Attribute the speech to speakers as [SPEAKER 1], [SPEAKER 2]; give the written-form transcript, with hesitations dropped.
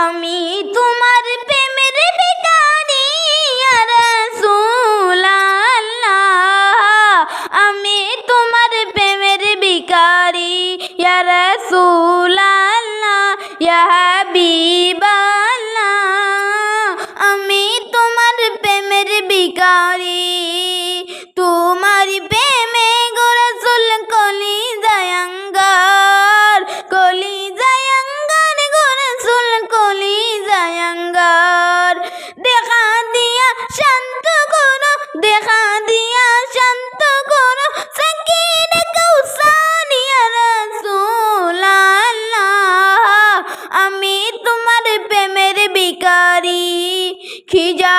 [SPEAKER 1] আমি তোমার প্রেমের ভিখারি ইয়া রাসূলুল্লাহ, আমি তোমার প্রেমের ভিখারি ইয়া রাসূলুল্লাহ, ইয়া হাবিবাল্লাহ, আমি তোমার প্রেমের ভিখারি। তোমার প্রেমে গো রাসূল কলিজায় আঙ্গার, কলিজায় আঙ্গার গো রাসূল কলিজায় আঙ্গার। দেখা দিয়া শান্ত করো, দেখা দিয়া শান্ত করো সাকিনা কাউসার ইয়া রাসূলুল্লাহ, আমি তোমার প্রেমের ভিখারি। খিজা